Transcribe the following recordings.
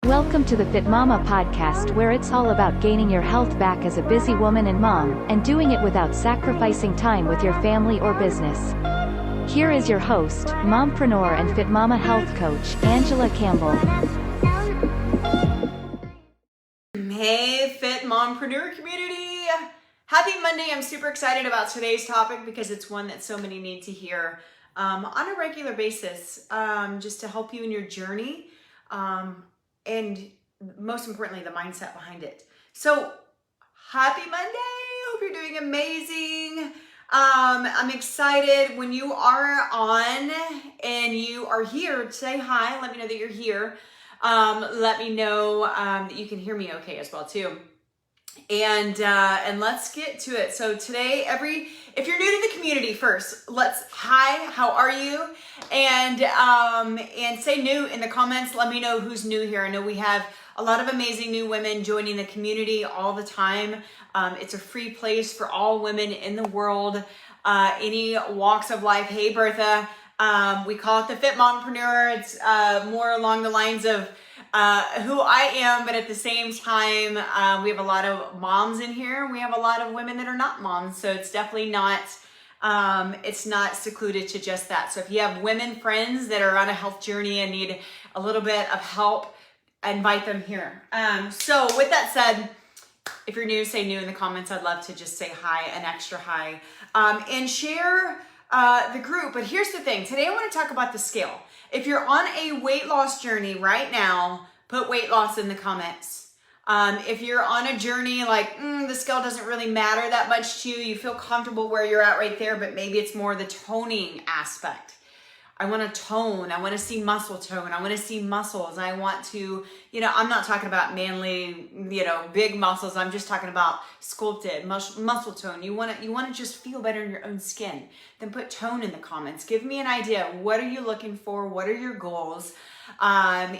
Welcome to the Fitmama podcast, where it's all about gaining your health back as a busy woman and mom, and doing it without sacrificing time with your family or business. Here is your host, mompreneur and Fitmama health coach, Angela Campbell. Hey, Fit Mompreneur community! Happy Monday. I'm super excited about today's topic because it's one that so many need to hear on a regular basis, just to help you in your journey. And most importantly, the mindset behind it. So, happy Monday. Hope you're doing amazing. I'm excited when you are on and you are here. Say hi. Let me know that you're here. Let me know that you can hear me okay as well too. And let's get to it. So today, if you're new to the community, first, hi, how are you? And say new in the comments. Let me know who's new here. I know we have a lot of amazing new women joining the community all the time. It's a free place for all women in the world, any walks of life. Hey, Bertha. We call it the Fit Mompreneur. It's more along the lines of who I am, but at the same time, we have a lot of moms in here. We have a lot of women that are not moms, so it's definitely not, it's not secluded to just that. So if you have women friends that are on a health journey and need a little bit of help, invite them here. So with that said, if you're new, say new in the comments. I'd love to just say hi, an extra hi, and share the group. But here's the thing. Today I want to talk about the scale. If you're on a weight loss journey right now, put weight loss in the comments. If you're on a journey like, the scale doesn't really matter that much to you, you feel comfortable where you're at right there, but maybe it's more the toning aspect. I want to tone. I want to see muscle tone. I want to see muscles. I want to, I'm not talking about manly, big muscles. I'm just talking about sculpted muscle tone. You want to just feel better in your own skin. Then put tone in the comments. Give me an idea. What are you looking for? What are your goals? My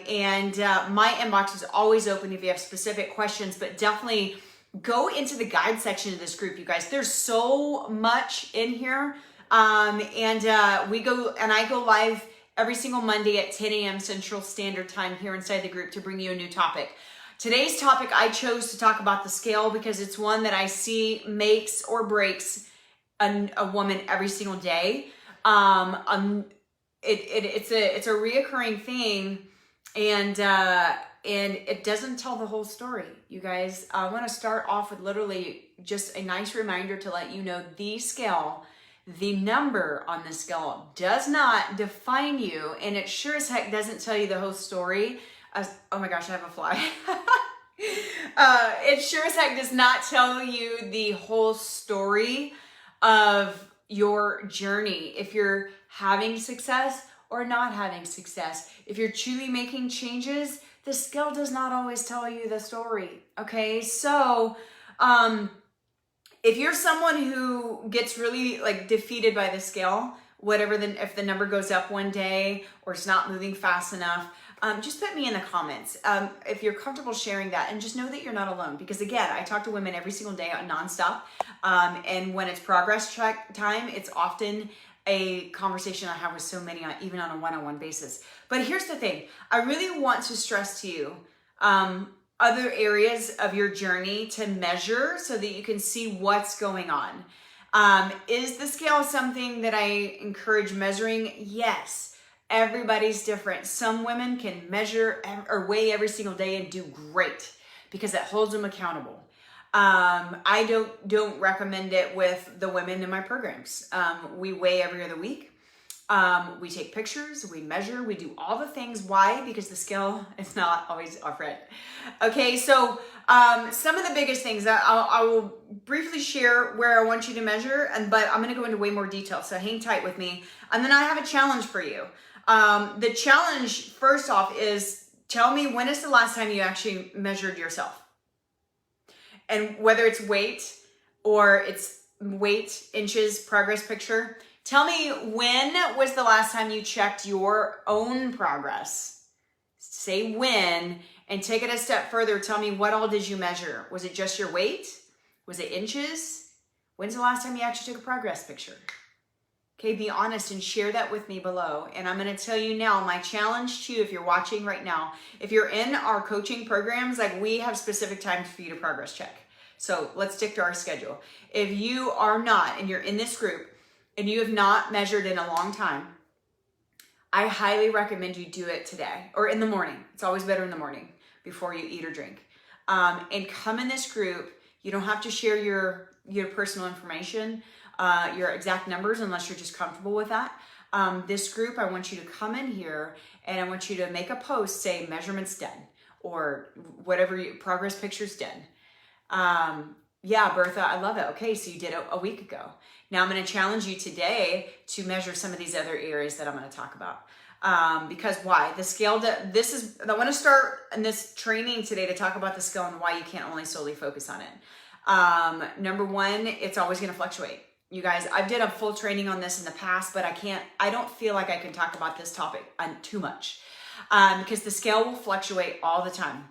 inbox is always open if you have specific questions, but definitely go into the guide section of this group, you guys. There's so much in here. I go live every single Monday at 10 a.m. Central Standard Time here inside the group to bring you a new topic. Today's topic, I chose to talk about the scale because it's one that I see makes or breaks a woman every single day. It's a reoccurring thing, and it doesn't tell the whole story, you guys. I want to start off with literally just a nice reminder to let you know the scale. The number on the scale does not define you, and it sure as heck doesn't tell you the whole story. Oh my gosh, I have a fly. It sure as heck does not tell you the whole story of your journey. If you're having success or not having success, if you're truly making changes, the scale does not always tell you the story. Okay, so if you're someone who gets really defeated by the scale, if the number goes up one day or it's not moving fast enough, just put me in the comments if you're comfortable sharing that, and just know that you're not alone. Because again, I talk to women every single day nonstop, and when it's progress check time, it's often a conversation I have with so many, even on a one-on-one basis. But here's the thing. I really want to stress to you other areas of your journey to measure so that you can see what's going on. Is the scale something that I encourage measuring? Yes. Everybody's different. Some women can measure or weigh every single day and do great because it holds them accountable. I don't recommend it with the women in my programs. We weigh every other week. We take pictures, we measure, we do all the things. Why? Because the scale is not always our friend. Okay, so some of the biggest things I will briefly share where I want you to measure, but I'm going to go into way more detail, so hang tight with me. And then I have a challenge for you. The challenge, first off, is tell me, when is the last time you actually measured yourself? And whether it's weight or it's weight, inches, progress picture, tell me, when was the last time you checked your own progress? Say when, and take it a step further. Tell me, what all did you measure? Was it just your weight? Was it inches? When's the last time you actually took a progress picture? Okay, be honest and share that with me below. And I'm going to tell you now, my challenge to you, if you're watching right now, if you're in our coaching programs, like we have specific times for you to progress check. So let's stick to our schedule. If you are not, and you're in this group, and you have not measured in a long time, I highly recommend you do it today or in the morning. It's always better in the morning before you eat or drink. And come in this group. You don't have to share your personal information, your exact numbers, unless you're just comfortable with that. This group, I want you to come in here and I want you to make a post, say measurements done or whatever, progress pictures done. Yeah, Bertha, I love it. Okay, so you did it a week ago. Now I'm going to challenge you today to measure some of these other areas that I'm going to talk about. Because why? The scale, I want to start in this training today to talk about the scale and why you can't only solely focus on it. Number one, it's always going to fluctuate. You guys, I've did a full training on this in the past, but I don't feel like I can talk about this topic too much. Because the scale will fluctuate all the time.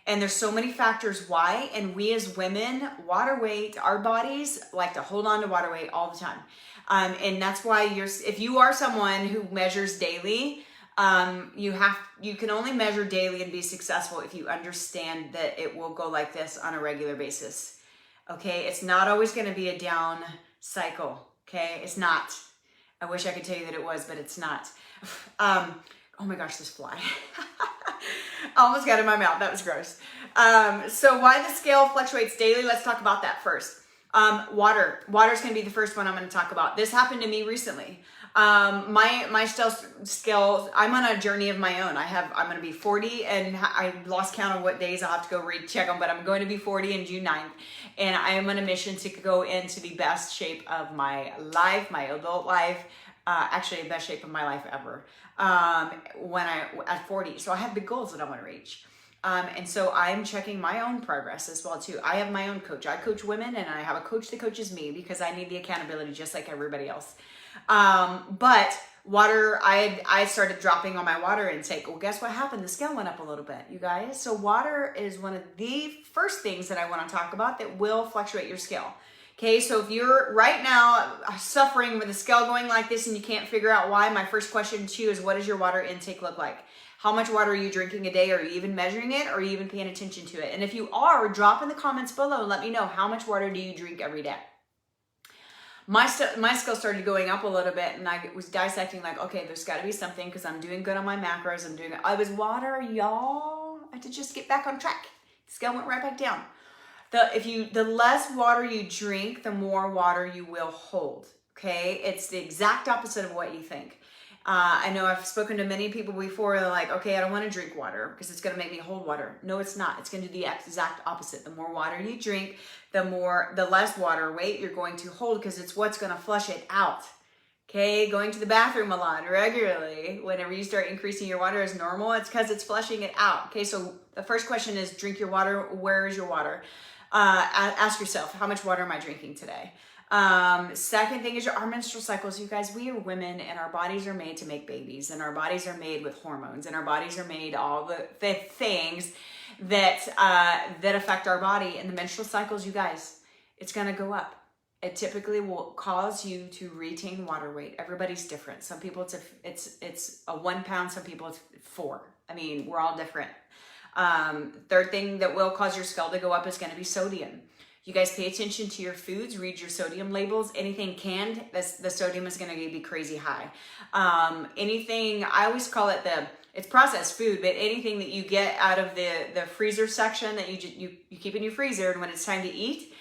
And there's so many factors why, and we as women, water weight, our bodies like to hold on to water weight all the time. And that's why if you are someone who measures daily, you can only measure daily and be successful if you understand that it will go like this on a regular basis. Okay, it's not always going to be a down cycle. Okay, it's not. I wish I could tell you that it was, but it's not. Oh my gosh, this fly. I almost got it in my mouth. That was gross. So why the scale fluctuates daily? Let's talk about that first. Water. Water is going to be the first one I'm going to talk about. This happened to me recently. My scale, I'm on a journey of my own. I'm going to be 40 and I lost count of what days I'll have to go recheck them, but I'm going to be 40 on June 9th. And I am on a mission to go into the best shape of my life, my adult life, actually the best shape of my life ever. At 40. So I have big goals that I want to reach. And so I'm checking my own progress as well too. I have my own coach. I coach women and I have a coach that coaches me because I need the accountability just like everybody else. But water, I started dropping on my water intake. Well, guess what happened? The scale went up a little bit, you guys. So water is one of the first things that I want to talk about that will fluctuate your scale. Okay, so if you're right now suffering with the scale going like this and you can't figure out why, my first question to you is, what does your water intake look like? How much water are you drinking a day? Are you even measuring it? Or are you even paying attention to it? And if you are, drop in the comments below and let me know, how much water do you drink every day? My scale started going up a little bit and I was dissecting like, okay, there's got to be something because I'm doing good on my macros. I was water, y'all. I had to just get back on track. The scale went right back down. The less water you drink, the more water you will hold. Okay, it's the exact opposite of what you think. I know I've spoken to many people before. They're like, okay, I don't want to drink water because it's going to make me hold water. No, it's not. It's going to do the exact opposite. The more water you drink, the less water weight you're going to hold because it's what's going to flush it out. Okay, going to the bathroom a lot regularly, whenever you start increasing your water as normal, it's because it's flushing it out. Okay, so the first question is, drink your water. Where is your water? Ask yourself, how much water am I drinking today? Second thing is our menstrual cycles. You guys, we are women and our bodies are made to make babies and our bodies are made with hormones and our bodies are made all the things that affect our body. And the menstrual cycles, you guys, it's going to go up. It typically will cause you to retain water weight. Everybody's different. Some people it's a 1 pound. Some people it's 4. I mean, we're all different. Third thing that will cause your scale to go up is going to be sodium. You guys pay attention to your foods, read your sodium labels. Anything canned, the sodium is going to be crazy high. Anything, I always call it it's processed food, but anything that you get out of the freezer section that you keep in your freezer, and when it's time to eat,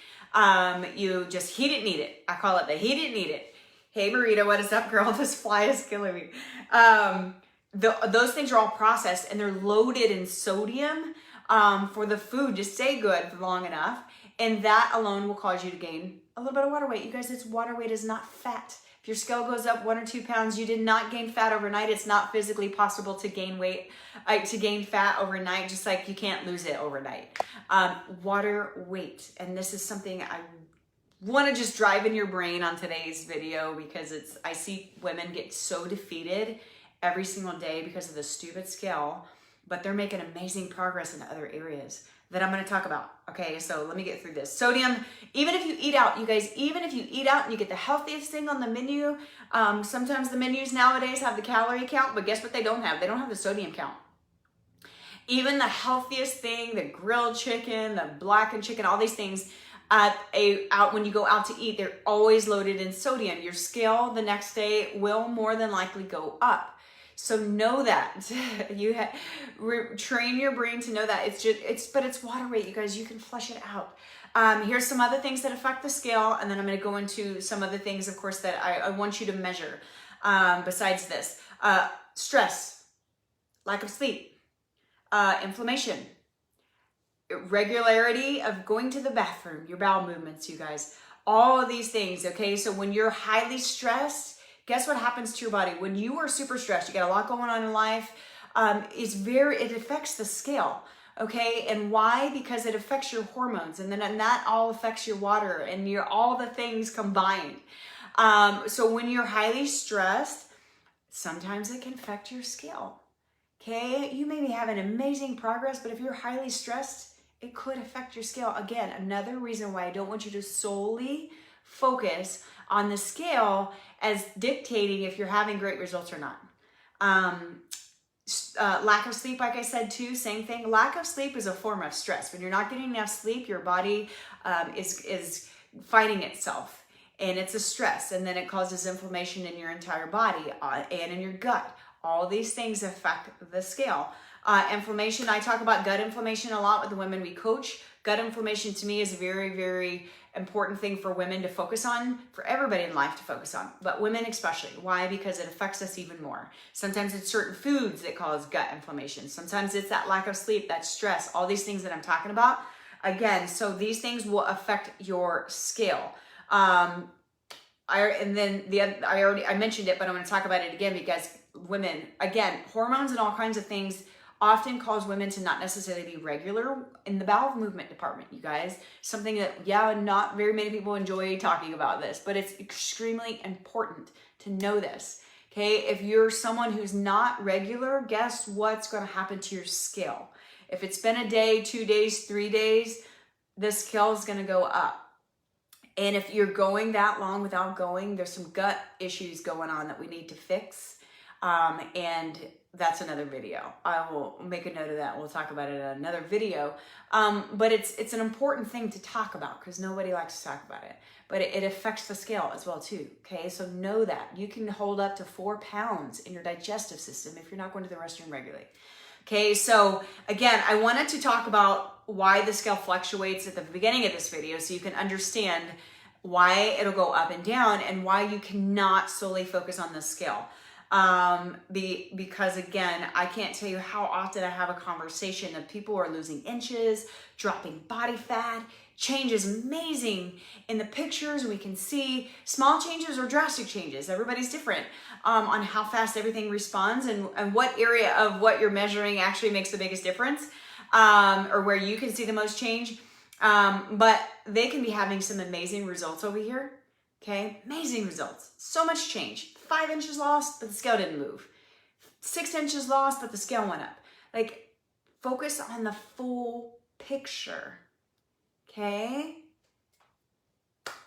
you just heat it and eat it. I call it the heat it and eat it. Hey Marita, what is up, girl? This fly is killing me. Those things are all processed and they're loaded in sodium for the food to stay good for long enough. And that alone will cause you to gain a little bit of water weight. You guys, water weight is not fat. If your scale goes up 1 or 2 pounds, you did not gain fat overnight. It's not physically possible to gain weight, to gain fat overnight, just like you can't lose it overnight. Water weight. And this is something I want to just drive in your brain on today's video because I see women get so defeated every single day because of the stupid scale. but they're making amazing progress in other areas that I'm going to talk about. Okay, so let me get through this. Sodium, even if you eat out, you guys, even if you eat out and you get the healthiest thing on the menu, sometimes the menus nowadays have the calorie count, but guess what they don't have? They don't have the sodium count. Even the healthiest thing, the grilled chicken, the blackened chicken, all these things, when you go out to eat, they're always loaded in sodium. Your scale the next day will more than likely go up. So know that. Train your brain to know that. But it's water weight, you guys. You can flush it out. Here's some other things that affect the scale, and then I'm going to go into some other things, of course, that I want you to measure. Besides this, stress, lack of sleep, inflammation, irregularity of going to the bathroom, your bowel movements, you guys. All of these things. Okay, so when you're highly stressed, guess what happens to your body? When you are super stressed, you got a lot going on in life, it affects the scale, okay? And why? Because it affects your hormones, and that all affects your water and all the things combined. So when you're highly stressed, sometimes it can affect your scale, okay? You may be having amazing progress, but if you're highly stressed, it could affect your scale. Again, another reason why I don't want you to solely focus on the scale as dictating if you're having great results or not. Lack of sleep, like I said too, same thing. Lack of sleep is a form of stress. When you're not getting enough sleep, your body is fighting itself, and it's a stress, and then it causes inflammation in your entire body and in your gut. All these things affect the scale. Inflammation, I talk about gut inflammation a lot with the women we coach. Gut inflammation to me is a very, very important thing for women to focus on, for everybody in life to focus on, but women especially. Why? Because it affects us even more. Sometimes it's certain foods that cause gut inflammation. Sometimes it's that lack of sleep, that stress, all these things that I'm talking about. Again, so these things will affect your scale. I mentioned it, but I'm going to talk about it again because women, again, hormones and all kinds of things often cause women to not necessarily be regular in the bowel movement department, you guys. Something that, not very many people enjoy talking about this, but it's extremely important to know this, okay? If you're someone who's not regular, guess what's going to happen to your scale? If it's been a day, 2 days, 3 days, the scale is going to go up. And if you're going that long without going, there's some gut issues going on that we need to fix. And that's another video. I will make a note of that. We'll talk about it in another video. But it's an important thing to talk about because nobody likes to talk about it. But it affects the scale as well too, okay? So know that. You can hold up to 4 pounds in your digestive system if you're not going to the restroom regularly. Okay, so again, I wanted to talk about why the scale fluctuates at the beginning of this video so you can understand why it'll go up and down and why you cannot solely focus on the scale. Because again, I can't tell you how often I have a conversation of people are losing inches, dropping body fat. Change is amazing. In the pictures, we can see small changes or drastic changes. Everybody's different on how fast everything responds and what area of what you're measuring actually makes the biggest difference, or where you can see the most change. But they can be having some amazing results over here. Okay, amazing results. So much change. 5 inches lost, but the scale didn't move. 6 inches lost, but the scale went up. Like, focus on the full picture. Okay?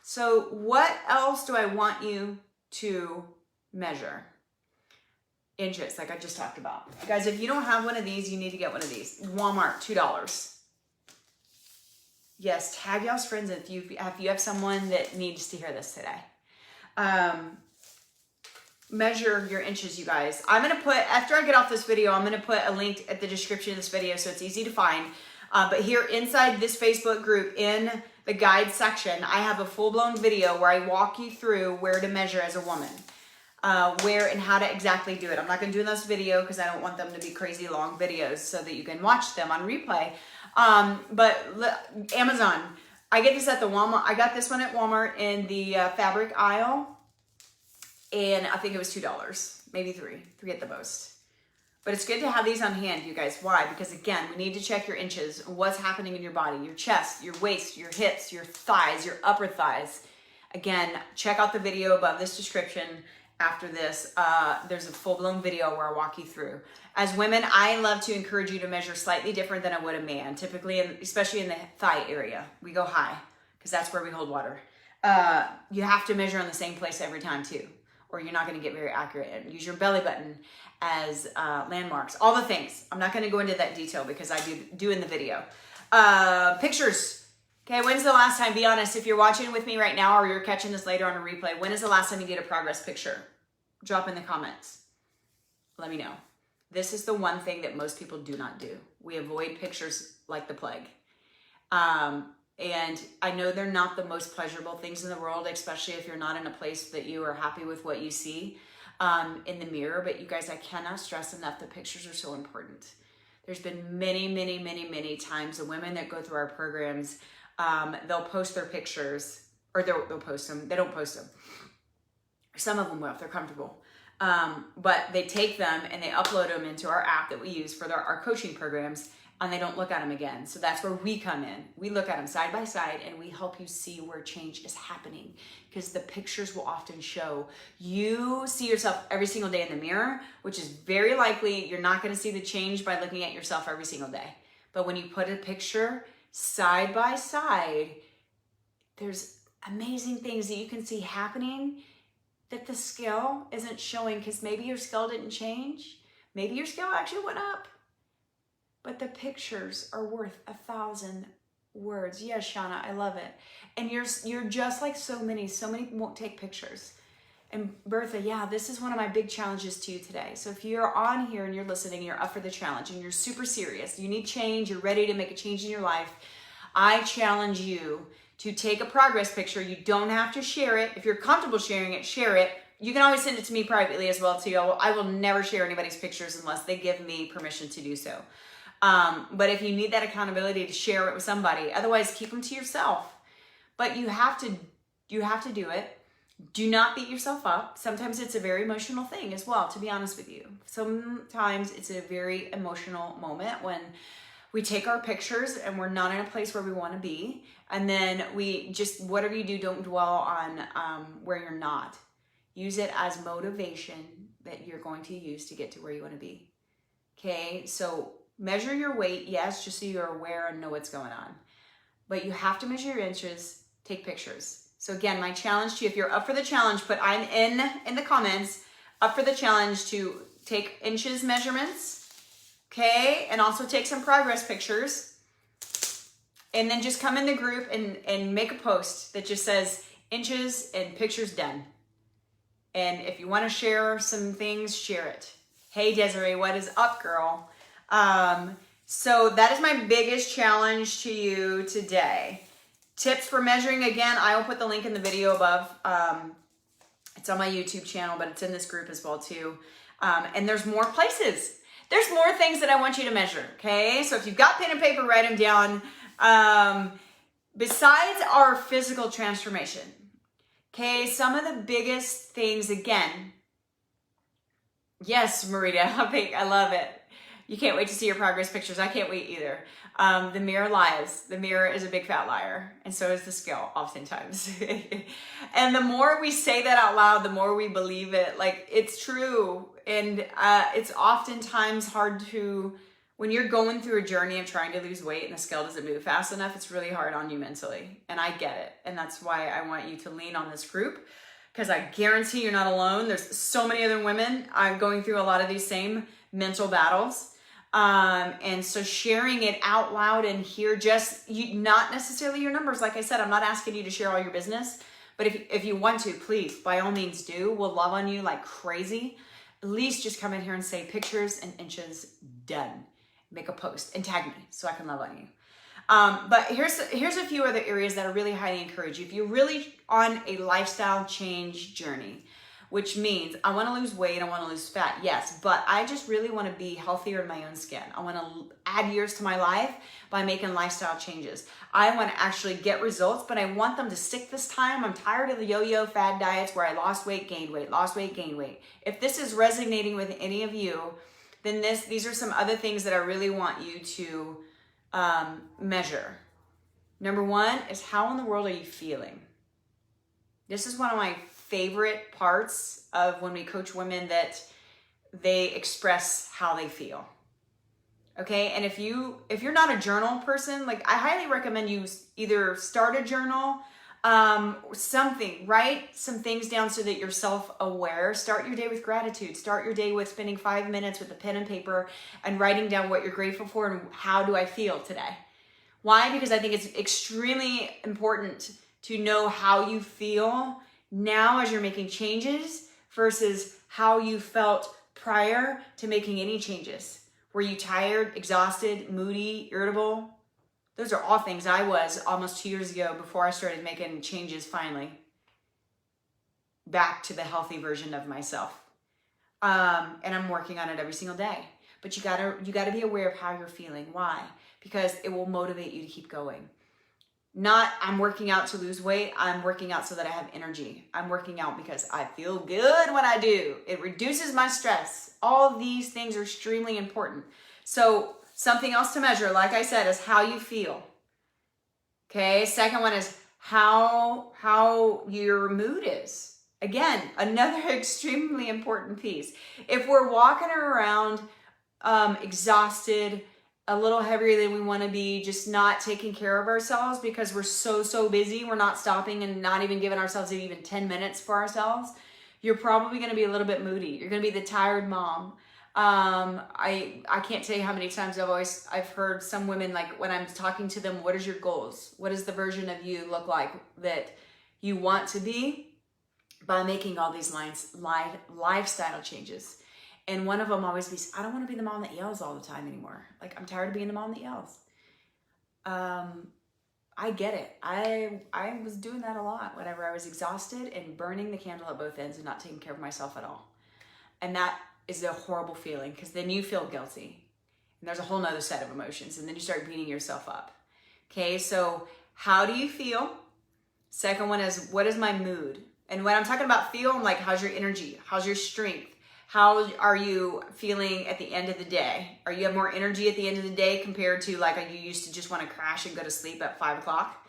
So what else do I want you to measure? Inches, like I just talked about. Guys, if you don't have one of these, you need to get one of these. Walmart, $2. Yes, tag y'all's friends if you have someone that needs to hear this today. Measure your inches, you guys. I'm going to put, after I get off this video, I'm going to put a link at the description of this video so it's easy to find. But here inside this Facebook group in the guide section, I have a full-blown video where I walk you through where to measure as a woman. Where and how to exactly do it. I'm not going to do this video because I don't want them to be crazy long videos so that you can watch them on replay. But Amazon, I get this at the Walmart. I got this one at Walmart in the fabric aisle. And I think it was $2, maybe three at the most. But it's good to have these on hand, you guys. Why? Because again, we need to check your inches, what's happening in your body, your chest, your waist, your hips, your thighs, your upper thighs. Again, check out the video above this description after this. There's a full-blown video where I walk you through. As women, I love to encourage you to measure slightly different than I would a man. Typically, especially in the thigh area, we go high because that's where we hold water. You have to measure in the same place every time too, or you're not going to get very accurate. And use your belly button as landmarks. All the things. I'm not going to go into that detail because I do in the video. Pictures. Okay, when's the last time, be honest, if you're watching with me right now or you're catching this later on a replay, when is the last time you did a progress picture? Drop in the comments. Let me know. This is the one thing that most people do not do. We avoid pictures like the plague. And I know they're not the most pleasurable things in the world, especially if you're not in a place that you are happy with what you see in the mirror. But you guys, I cannot stress enough that pictures are so important. There's been many times the women that go through our programs, they'll post their pictures, or they'll post them. They don't post them. Some of them will if they're comfortable. But they take them and they upload them into our app that we use for our coaching programs, and they don't look at them again. So that's where we come in. We look at them side by side and we help you see where change is happening, because the pictures will often show. You see yourself every single day in the mirror, which is very likely you're not going to see the change by looking at yourself every single day. But when you put a picture side by side, there's amazing things that you can see happening that the scale isn't showing, because maybe your scale didn't change. Maybe your scale actually went up. But the pictures are worth 1,000 words. Yes, Shauna, I love it. And you're just like so many won't take pictures. And Bertha, yeah, this is one of my big challenges to you today. So if you're on here and you're listening, you're up for the challenge and you're super serious, you need change, you're ready to make a change in your life, I challenge you to take a progress picture. You don't have to share it. If you're comfortable sharing it, share it. You can always send it to me privately as well too. I will never share anybody's pictures unless they give me permission to do so. But if you need that accountability to share it with somebody, otherwise keep them to yourself. But you have to do it. Do not beat yourself up. Sometimes it's a very emotional thing as well, to be honest with you. Sometimes it's a very emotional moment when we take our pictures and we're not in a place where we want to be. And then we just, whatever you do, don't dwell on where you're not. Use it as motivation that you're going to use to get to where you want to be. Okay, so measure your weight, yes, just so you're aware and know what's going on. But you have to measure your inches, take pictures. So again, my challenge to you, if you're up for the challenge, put I'm in the comments, up for the challenge to take inches measurements, okay? And also take some progress pictures. And then just come in the group and make a post that just says inches and pictures done. And if you want to share some things, share it. Hey, Desiree, what is up, girl? So that is my biggest challenge to you today. Tips for measuring, again, I will put the link in the video above. It's on my YouTube channel, but it's in this group as well too. And there's more places. There's more things that I want you to measure, okay? So if you've got pen and paper, write them down. Besides our physical transformation, okay, some of the biggest things, again, yes, Marita, I love it. You can't wait to see your progress pictures. I can't wait either. The mirror lies. The mirror is a big fat liar. And so is the scale oftentimes. And the more we say that out loud, the more we believe it. Like, it's true. And it's oftentimes hard to, when you're going through a journey of trying to lose weight and the scale doesn't move fast enough, it's really hard on you mentally. And I get it. And that's why I want you to lean on this group, because I guarantee you're not alone. There's so many other women going through a lot of these same mental battles. And so sharing it out loud and here, not necessarily your numbers. Like I said, I'm not asking you to share all your business, but if you want to, please, by all means do. We'll love on you like crazy. At least just come in here and say pictures and inches done. Make a post and tag me so I can love on you. But here's a few other areas that I really highly encourage you. If you're really on a lifestyle change journey, which means I want to lose weight, I want to lose fat, yes, but I just really want to be healthier in my own skin. I want to add years to my life by making lifestyle changes. I want to actually get results, but I want them to stick this time. I'm tired of the yo-yo fad diets where I lost weight, gained weight, lost weight, gained weight. If this is resonating with any of you, then these are some other things that I really want you to measure. Number one is, how in the world are you feeling? This is one of my favorite parts of when we coach women, that they express how they feel. Okay, and if you're not a journal person, like, I highly recommend you either start a journal, something, write some things down so that you're self-aware. Start your day with gratitude. Start your day with spending 5 minutes with a pen and paper and writing down what you're grateful for and how do I feel today. Why? Because I think it's extremely important to know how you feel now as you're making changes versus how you felt prior to making any changes. Were you tired, exhausted, moody, irritable? Those are all things I was almost 2 years ago before I started making changes finally back to the healthy version of myself. And I'm working on it every single day. But you gotta be aware of how you're feeling. Why? Because it will motivate you to keep going. Not, I'm working out to lose weight. I'm working out so that I have energy. I'm working out because I feel good when I do. It reduces my stress. All these things are extremely important. So something else to measure, like I said, is how you feel. Okay, second one is how your mood is. Again, another extremely important piece. If we're walking around exhausted, a little heavier than we want to be, just not taking care of ourselves because we're so busy, we're not stopping and not even giving ourselves even 10 minutes for ourselves, you're probably going to be a little bit moody. You're going to be the tired mom. I can't tell you how many times I've heard some women, like, when I'm talking to them, what is your goals? What does the version of you look like that you want to be by making all these lifestyle changes? And one of them always be, I don't want to be the mom that yells all the time anymore. Like, I'm tired of being the mom that yells. I get it. I was doing that a lot whenever I was exhausted and burning the candle at both ends and not taking care of myself at all. And that is a horrible feeling, because then you feel guilty. And there's a whole nother set of emotions. And then you start beating yourself up. Okay, so how do you feel? Second one is, what is my mood? And when I'm talking about feel, I'm like, how's your energy? How's your strength? How are you feeling at the end of the day? Are you have more energy at the end of the day compared to, like, you used to just want to crash and go to sleep at 5 o'clock?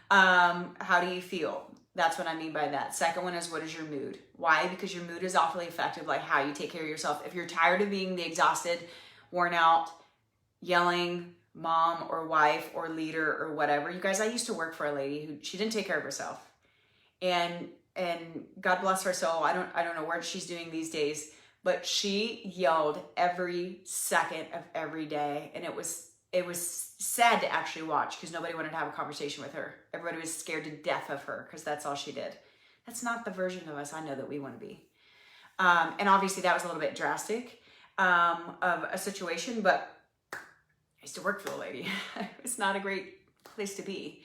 How do you feel? That's what I mean by that. Second one is, what is your mood? Why? Because your mood is awfully effective, like how you take care of yourself. If you're tired of being the exhausted, worn out, yelling mom or wife or leader or whatever. You guys, I used to work for a lady who, she didn't take care of herself. And God bless her soul. I don't know what she's doing these days, but she yelled every second of every day. And it was sad to actually watch, because nobody wanted to have a conversation with her. Everybody was scared to death of her because that's all she did. That's not the version of us I know that we want to be. And obviously that was a little bit drastic of a situation, but I used to work for the lady. It's not a great place to be.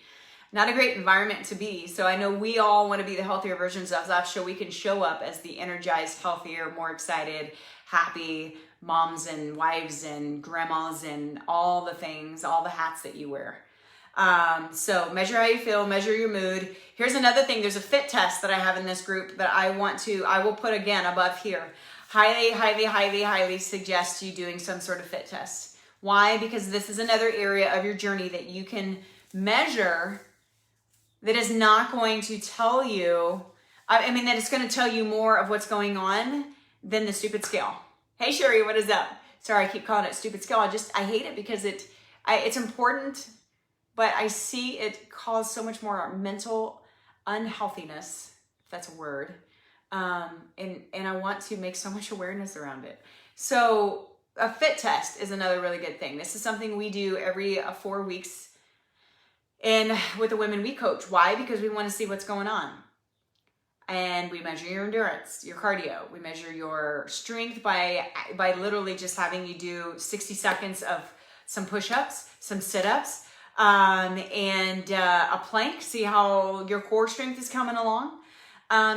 Not a great environment to be. So I know we all want to be the healthier versions of us, so we can show up as the energized, healthier, more excited, happy moms and wives and grandmas and all the things, all the hats that you wear. So measure how you feel, measure your mood. Here's another thing. There's a fit test that I have in this group that I will put again above here. Highly suggest you doing some sort of fit test. Why? Because this is another area of your journey that you can measure that is not going to tell you, that it's going to tell you more of what's going on than the stupid scale. Hey Sherry, what is up? Sorry, I keep calling it stupid scale. I hate it because it's important, but I see it cause so much more mental unhealthiness, if that's a word. And I want to make so much awareness around it. So a fit test is another really good thing. This is something we do every 4 weeks. And with the women we coach. Why? Because we want to see what's going on. And we measure your endurance, your cardio. We measure your strength by literally just having you do 60 seconds of some push-ups, some sit-ups, and a plank. See how your core strength is coming along.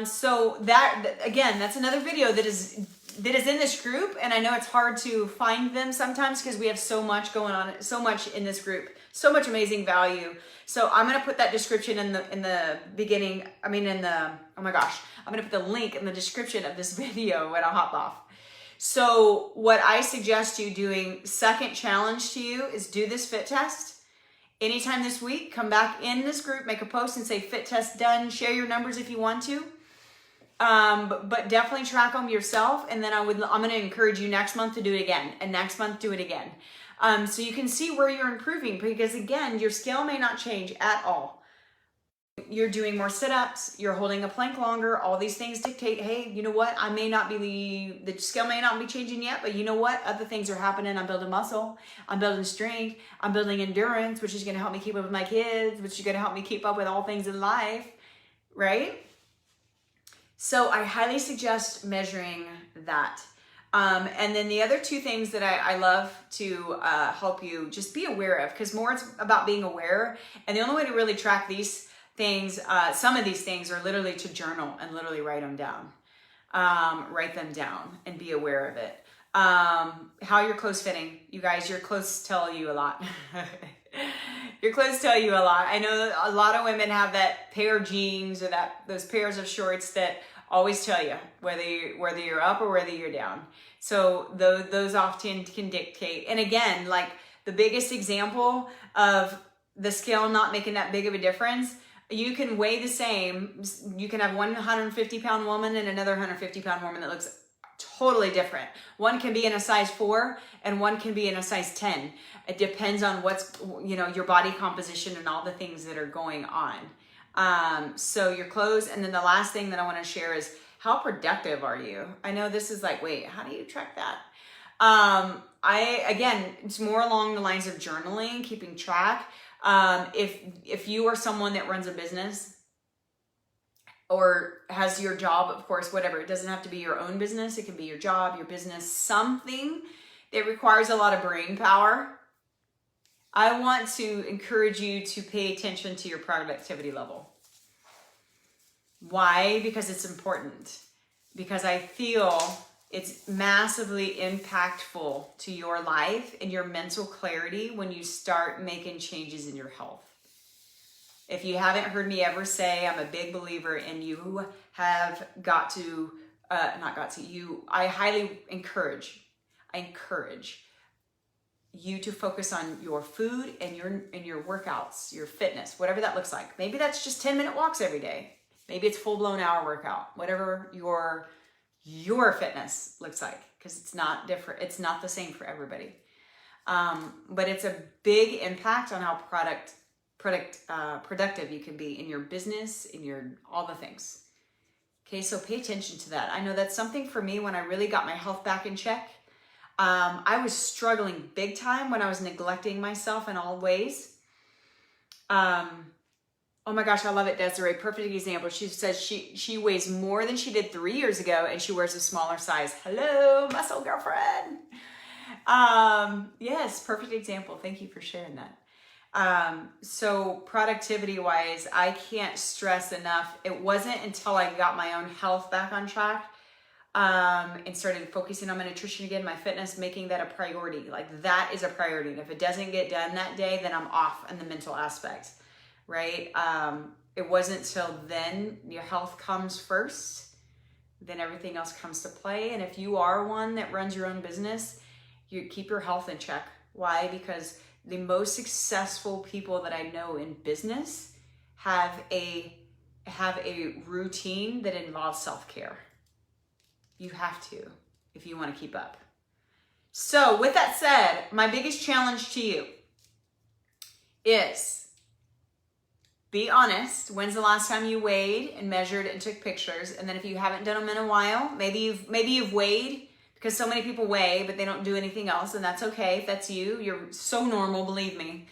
So that, again, that's another video that is in this group. And I know it's hard to find them sometimes because we have so much going on, so much in this group. So much amazing value. So I'm going to put that description in the beginning. I'm going to put the link in the description of this video when I hop off. So what I suggest you doing, second challenge to you, is do this fit test. Anytime this week, come back in this group, make a post and say fit test done. Share your numbers if you want to. But definitely track them yourself. And then I'm going to encourage you next month to do it again, and next month do it again. So you can see where you're improving, because again, your scale may not change at all. You're doing more sit-ups, you're holding a plank longer, all these things dictate, hey, you know what? The scale may not be changing yet, but you know what? Other things are happening. I'm building muscle, I'm building strength, I'm building endurance, which is going to help me keep up with my kids, which is going to help me keep up with all things in life, right? So I highly suggest measuring that. And then the other two things that I love to help you just be aware of, because more it's about being aware. And the only way to really track these things, some of these things, are literally to journal and literally write them down. Write them down and be aware of it. How your clothes fitting. You guys, your clothes tell you a lot. Your clothes tell you a lot. I know a lot of women have that pair of jeans or those pairs of shorts that always tell you whether you're up or whether you're down. So those often can dictate. And again, like the biggest example of the scale not making that big of a difference, you can weigh the same. You can have one 150-pound woman and another 150-pound woman that looks totally different. One can be in a size 4 and one can be in a size 10. It depends on what's, your body composition and all the things that are going on. So your clothes. And then the last thing that I want to share is, how productive are you? I know this is like, wait, how do you track that? Again, it's more along the lines of journaling, keeping track. If you are someone that runs a business or has your job, of course, whatever, it doesn't have to be your own business. It can be your job, your business, something that requires a lot of brain power. I want to encourage you to pay attention to your productivity level. Why? Because it's important. Because I feel it's massively impactful to your life and your mental clarity when you start making changes in your health. If you haven't heard me ever say, I'm a big believer in you have got to, I highly encourage you to focus on your food and your workouts, your fitness, whatever that looks like. Maybe that's just 10-minute walks every day. Maybe it's full-blown hour workout, whatever your fitness looks like, because it's not different. It's not the same for everybody. But it's a big impact on how productive you can be in your business, in all the things. Okay, so pay attention to that. I know that's something for me when I really got my health back in check. I was struggling big time when I was neglecting myself in all ways. Oh my gosh, I love it, Desiree. Perfect example. She says she weighs more than she did 3 years ago, and she wears a smaller size. Hello, muscle girlfriend. Yes, perfect example. Thank you for sharing that. So productivity wise, I can't stress enough. It wasn't until I got my own health back on track, and started focusing on my nutrition again, my fitness, making that a priority. Like that is a priority. And if it doesn't get done that day, then I'm off in the mental aspect, right? It wasn't till then your health comes first, then everything else comes to play. And if you are one that runs your own business, you keep your health in check. Why? Because the most successful people that I know in business have a routine that involves self-care. You have to, if you want to keep up. So with that said, my biggest challenge to you is be honest. When's the last time you weighed and measured and took pictures? And then if you haven't done them in a while, maybe you've weighed, because so many people weigh, but they don't do anything else, and that's okay. If that's you, you're so normal, believe me.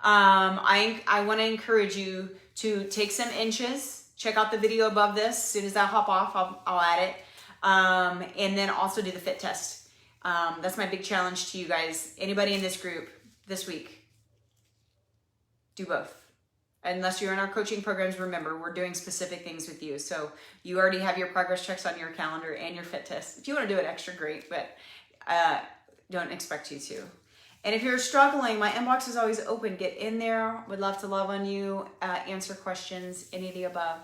I want to encourage you to take some inches. Check out the video above this. As soon as I hop off, I'll add it. And then also do the fit test. That's my big challenge to you guys. Anybody in this group this week, do both. Unless you're in our coaching programs, remember, we're doing specific things with you. So you already have your progress checks on your calendar and your fit test. If you want to do it extra, great, but don't expect you to. And if you're struggling, my inbox is always open. Get in there. Would love to love on you, answer questions, any of the above.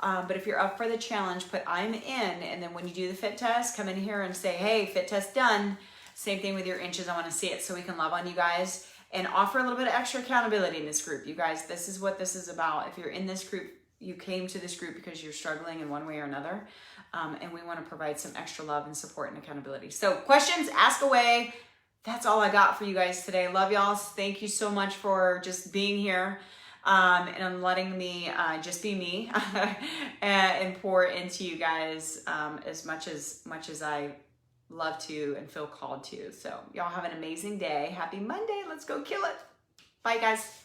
But if you're up for the challenge, put I'm in. And then when you do the fit test, come in here and say, hey, fit test done. Same thing with your inches. I want to see it so we can love on you guys and offer a little bit of extra accountability in this group. You guys, this is what this is about. If you're in this group, you came to this group because you're struggling in one way or another. and we want to provide some extra love and support and accountability. So questions, ask away. That's all I got for you guys today. Love y'all. Thank you so much for just being here and letting me just be me and pour into you guys as much as I love to and feel called to. So y'all have an amazing day. Happy Monday. Let's go kill it. Bye, guys.